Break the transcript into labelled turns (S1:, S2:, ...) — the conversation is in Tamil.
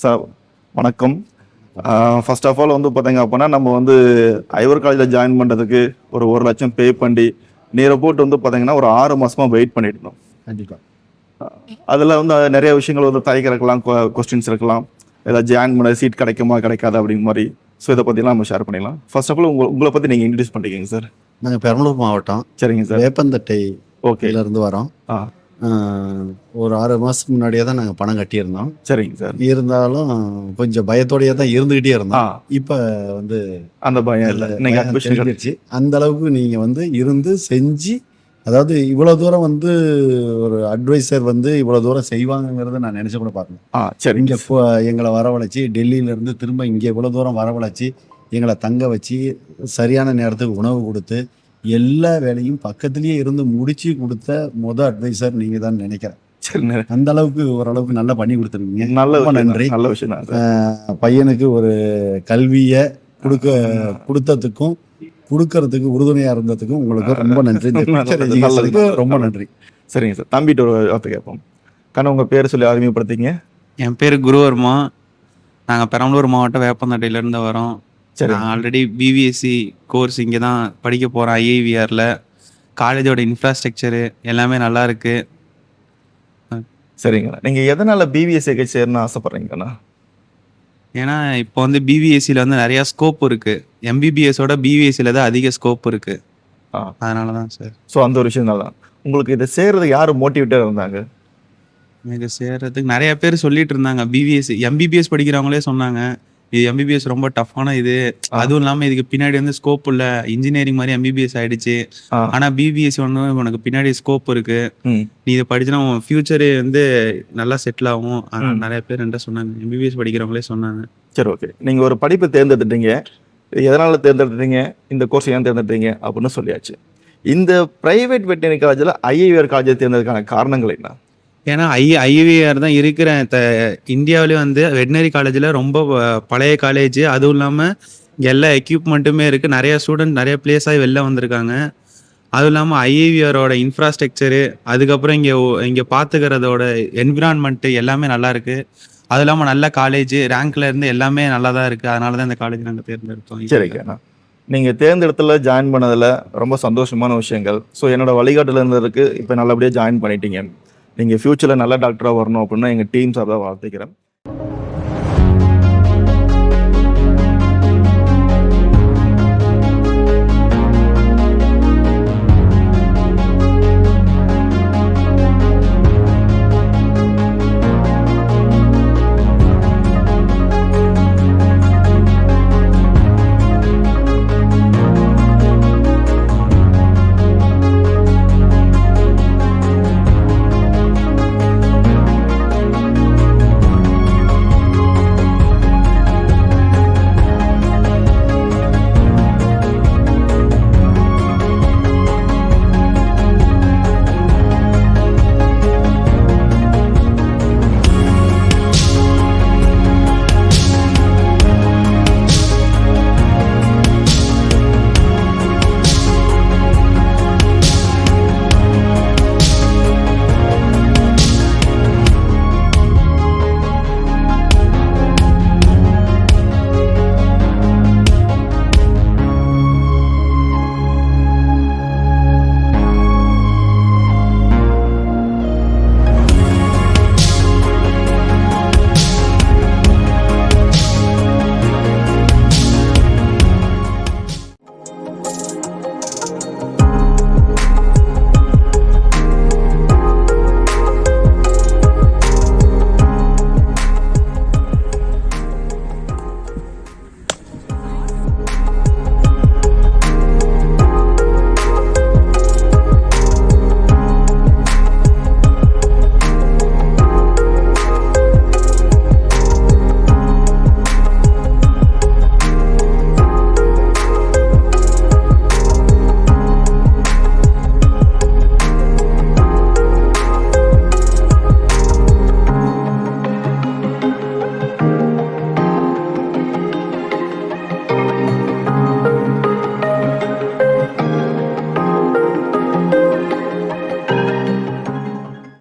S1: சார் வணக்கம். ஃபர்ஸ்ட் ஆஃப் ஆல் வந்து பார்த்தீங்க அப்படின்னா நம்ம வந்து ஐவர் காலேஜில் ஜாயின் பண்ணுறதுக்கு ஒரு 1,00,000 பே பண்ணி நீரை போட்டு வந்து பார்த்தீங்கன்னா ஒரு 6 மாதமாக வெயிட் பண்ணிட்டு இருந்தோம்.
S2: கண்டிப்பாக
S1: அதில் வந்து நிறைய விஷயங்கள் வந்து தயக்கம் இருக்கலாம், கொஸ்டின்ஸ் இருக்கலாம், ஏதாவது ஜாயின் பண்ண சீட் கிடைக்குமா கிடைக்காது அப்படிங்கிற மாதிரி. ஸோ இதை பற்றிலாம் நம்ம ஷேர் பண்ணிடலாம். ஃபர்ஸ்ட் ஆஃப் ஆல் உங்களை பற்றி நீங்கள் இன்ட்ரடியூஸ் பண்ணிக்கங்க சார்.
S2: நாங்கள் பெரம்பலூர் மாவட்டம்
S1: சரிங்க சார்.
S2: வேப்பந்தட்டை
S1: ஓகே
S2: இருந்து வரோம்.
S1: ஆ
S2: ஒரு 6 மாதத்துக்கு முன்னாடியே தான் நாங்கள் பணம் கட்டியிருந்தோம்.
S1: சரிங்க சார்.
S2: இருந்தாலும் கொஞ்சம் பயத்தோடையே தான் இருந்துக்கிட்டே இருந்தோம். இப்போ வந்து
S1: அந்த பயம் இல்லை, நீங்கள் அட்மிஷன்
S2: தெரிஞ்சிருச்சு. அந்த அளவுக்கு நீங்கள் வந்து இருந்து செஞ்சு, அதாவது இவ்வளோ தூரம் வந்து ஒரு அட்வைசர் வந்து இவ்வளோ தூரம் செய்வாங்கங்கிறத நான் நினச்சி கூட பார்க்கணும்.
S1: சரி.
S2: இங்கே எங்களை வரவழைச்சி டெல்லியிலேருந்து திரும்ப இங்கே இவ்வளோ தூரம் வரவழைச்சி எங்களை தங்க வச்சு சரியான நேரத்துக்கு உணவு கொடுத்து எல்லா வேலையும் பக்கத்துலேயே இருந்து முடிச்சு கொடுத்த அட்வைசர் நீங்கள் தான் நினைக்கிறேன்.
S1: சரி,
S2: அந்த அளவுக்கு ஓரளவுக்கு நல்லா பண்ணி கொடுத்துருக்கீங்க.
S1: நல்ல
S2: நன்றி.
S1: நல்ல விஷயம் தான்.
S2: பையனுக்கு ஒரு கல்வியை கொடுத்ததுக்கும் கொடுக்கறதுக்கு உறுதுணையாக இருந்ததுக்கும் உங்களுக்கு ரொம்ப நன்றி. ரொம்ப நன்றி.
S1: சரிங்க சார். தம்பிட்டு ஒரு வார்த்தை கேட்போம். கண்ணா, உங்கள் பேர் சொல்லி அறிமுகப்படுத்திங்க.
S3: என் பேர் குருவர்மா. நாங்கள் பெரம்பலூர் மாவட்டம் வேப்பந்தட்டையிலேருந்து வரோம்.
S1: சரி.
S3: நான் ஆல்ரெடி பிபிஎஸ்சி கோர்ஸ் இங்கே தான் படிக்க போகிறேன். ஐஐவிஆரில் காலேஜோட இன்ஃப்ராஸ்ட்ரக்சரு எல்லாமே நல்லா இருக்கு.
S1: சரிங்கண்ணா. நீங்கள் எதனால் பிபிஎஸ்சிக்கு சேரணும்னு ஆசைப்பட்றீங்கண்ணா?
S3: ஏன்னா இப்போ வந்து பிபிஎஸ்சியில் வந்து நிறையா ஸ்கோப் இருக்குது. எம்பிபிஎஸோட பிபிஎஸ்சியில் தான் அதிக ஸ்கோப் இருக்குது. அதனால தான் சார்.
S1: ஸோ அந்த ஒரு விஷயம் தான். உங்களுக்கு இதை சேர்றதுக்கு யார் மோட்டிவேட்டாக இருந்தாங்க?
S3: எனக்கு சேர்றதுக்கு நிறைய பேர் சொல்லிட்டு இருந்தாங்க. எம்பிபிஎஸ் படிக்கிறவங்களே சொன்னாங்க, இது எம்பிபிஎஸ் ரொம்ப டஃப்பான இது, அதுவும் இல்லாமல் இதுக்கு பின்னாடி வந்து ஸ்கோப் இல்லை, இன்ஜினியரிங் மாதிரி எம்பிபிஎஸ் ஆயிடுச்சு. ஆனால் பிபிஎஸ் ஒன்று உனக்கு பின்னாடி ஸ்கோப் இருக்கு, நீ இதை படிச்சுனா உன் ஃபியூச்சரு வந்து நல்லா செட்டில் ஆகும். நிறைய பேர் என்ன சொன்னாங்க, எம்பிபிஎஸ் படிக்கிறவங்களே சொன்னாங்க.
S1: சரி, ஓகே. நீங்கள் ஒரு படிப்பை தேர்ந்தெடுத்துட்டீங்க, எதனால் தேர்ந்தெடுத்தீங்க, இந்த கோர்ஸ் ஏன் தேர்ந்தெடுத்தீங்க அப்படின்னு சொல்லியாச்சு. இந்த பிரைவேட் வெட்டினரி காலேஜில் ஐஐவிஆர் காலேஜை தேர்ந்ததுக்கான காரணங்கள் என்ன?
S3: ஏன்னா ஐவிஆர் தான் இருக்கிற இந்தியாவிலே வந்து வெட்டினரி காலேஜில் ரொம்ப பழைய காலேஜ். அதுவும் இல்லாமல் எல்லா எக்யூப்மெண்ட்டுமே இருக்குது. நிறைய ஸ்டூடெண்ட் நிறைய பிளேஸ் ஆகி வெளில வந்திருக்காங்க. அதுவும் இல்லாமல் ஐவிஆரோட இன்ஃப்ராஸ்ட்ரக்சரு, அதுக்கப்புறம் இங்கே பார்த்துக்கிறதோட என்விரான்மெண்ட்டு எல்லாமே நல்லா இருக்குது. அதுவும் இல்லாமல் நல்ல காலேஜ், ரேங்க்ல இருந்து எல்லாமே நல்லா தான் இருக்குது. அதனால தான் இந்த காலேஜ் நாங்கள் தேர்ந்தெடுத்தோம்.
S1: சரிங்கண்ணா. நீங்கள் தேர்ந்தெடுத்துல ஜாயின் பண்ணதில் ரொம்ப சந்தோஷமான விஷயங்கள். ஸோ என்னோட வழிகாட்டில் இருந்ததுக்கு இப்போ நல்லபடியாக ஜாயின் பண்ணிட்டீங்க. நீங்கள் ஃப்யூச்சரில் நல்ல டாக்டராக வரணும் அப்படின்னு எங்கள் டீம் சார்பாக வாழ்த்துக்கிறேன்.